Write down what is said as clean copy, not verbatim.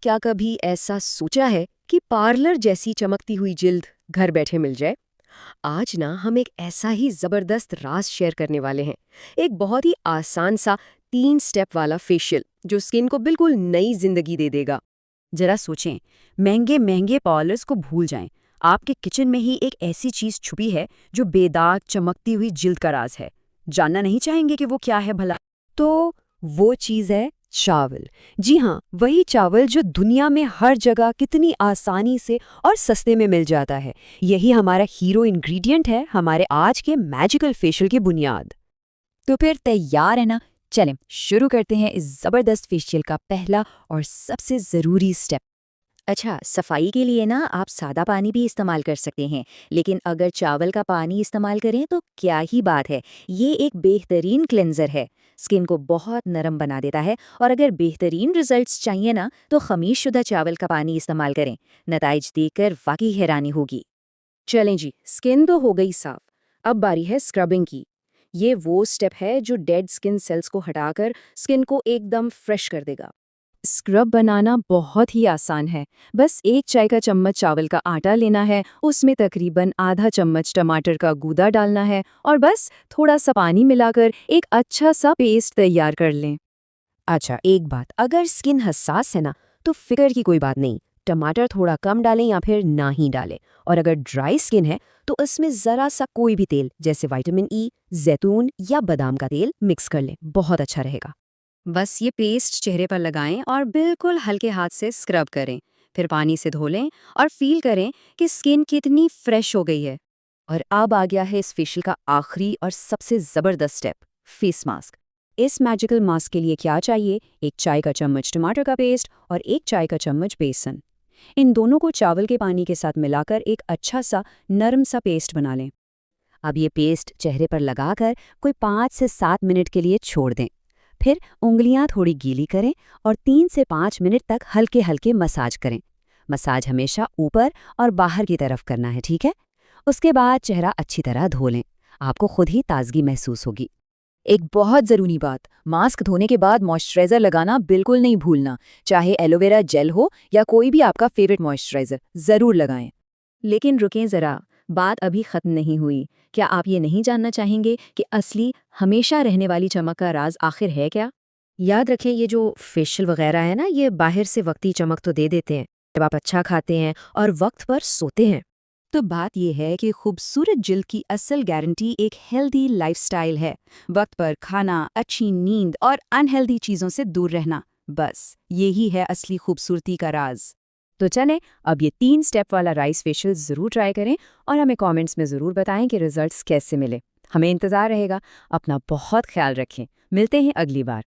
क्या कभी ऐसा सोचा है कि पार्लर जैसी चमकती हुई जिल्द घर बैठे मिल जाए? आज ना हम एक ऐसा ही जबरदस्त राज शेयर करने वाले हैं। एक बहुत ही आसान सा 3 स्टेप वाला फेशियल जो स्किन को बिल्कुल नई जिंदगी दे देगा। जरा सोचें, महंगे महंगे पार्लर्स को भूल जाएं। आपके किचन में ही एक ऐसी चीज छुपी है जो बेदाग चमकती हुई जिल्द का राज है। जानना नहीं चाहेंगे कि वो क्या है भला? तो वो चीज है चावल। जी हाँ, वही चावल जो दुनिया में हर जगह कितनी आसानी से और सस्ते में मिल जाता है। यही हमारा हीरो इंग्रेडिएंट है, हमारे आज के मैजिकल फेशियल की बुनियाद। तो फिर तैयार है ना? चलें शुरू करते हैं इस जबरदस्त फेशियल का पहला और सबसे जरूरी स्टेप। अच्छा, सफाई के लिए ना आप सादा पानी भी इस्तेमाल कर सकते हैं, लेकिन अगर चावल का पानी इस्तेमाल करें तो क्या ही बात है। ये एक बेहतरीन क्लेंजर है, स्किन को बहुत नरम बना देता है। और अगर बेहतरीन रिजल्ट्स चाहिए ना तो खमीशुदा चावल का पानी इस्तेमाल करें। नताइज देखकर वाकई हैरानी होगी। चलें जी, स्किन तो हो गई साफ। अब बारी है स्क्रबिंग की। ये वो स्टेप है जो डेड स्किन सेल्स को हटाकर स्किन को एकदम फ्रेश कर देगा। स्क्रब बनाना बहुत ही आसान है। बस 1 चाय का चम्मच चावल का आटा लेना है, उसमें तकरीबन आधा चम्मच टमाटर का गूदा डालना है और बस थोड़ा सा पानी मिलाकर एक अच्छा सा पेस्ट तैयार कर लें। अच्छा, एक बात, अगर स्किन हसास है ना तो फिक्र की कोई बात नहीं। टमाटर थोड़ा कम डालें या फिर ना ही डालें। और अगर ड्राई स्किन है तो इसमें ज़रा सा कोई भी तेल जैसे विटामिन ई, जैतून या बादाम का तेल मिक्स कर लें, बहुत अच्छा रहेगा। बस ये पेस्ट चेहरे पर लगाएं और बिल्कुल हल्के हाथ से स्क्रब करें। फिर पानी से धो लें और फील करें कि स्किन कितनी फ्रेश हो गई है। और अब आ गया है इस फेशियल का आखिरी और सबसे ज़बरदस्त स्टेप, फेस मास्क। इस मैजिकल मास्क के लिए क्या चाहिए? 1 चाय का चम्मच टमाटर का पेस्ट और 1 चाय का चम्मच बेसन। इन दोनों को चावल के पानी के साथ मिलाकर एक अच्छा सा नरम सा पेस्ट बना लें। अब ये पेस्ट चेहरे पर लगाकर कोई 5 से 7 मिनट के लिए छोड़ दें। फिर उंगलियां थोड़ी गीली करें और 3 से 5 मिनट तक हल्के हल्के मसाज करें। मसाज हमेशा ऊपर और बाहर की तरफ करना है, ठीक है? उसके बाद चेहरा अच्छी तरह धो लें। आपको खुद ही ताजगी महसूस होगी। एक बहुत ज़रूरी बात, मास्क धोने के बाद मॉइस्चराइज़र लगाना बिल्कुल नहीं भूलना। चाहे एलोवेरा जेल हो या कोई भी आपका फेवरेट मॉइस्चराइज़र, ज़रूर लगाएं। लेकिन रुकें ज़रा, बात अभी ख़त्म नहीं हुई। क्या आप ये नहीं जानना चाहेंगे कि असली, हमेशा रहने वाली चमक का राज आखिर है क्या? याद रखें, ये जो फेशियल वगैरह है ना, ये बाहर से वक्ती चमक तो दे देते हैं जब आप अच्छा खाते हैं और वक्त पर सोते हैं। तो बात यह है कि खूबसूरत जिल्द की असल गारंटी एक हेल्दी लाइफस्टाइल है। वक्त पर खाना, अच्छी नींद और अनहेल्दी चीज़ों से दूर रहना, बस यही है असली खूबसूरती का राज। तो चलें, अब ये 3 स्टेप वाला राइस फेशियल ज़रूर ट्राई करें और हमें कमेंट्स में ज़रूर बताएं कि रिजल्ट्स कैसे मिले। हमें इंतज़ार रहेगा। अपना बहुत ख्याल रखें। मिलते हैं अगली बार।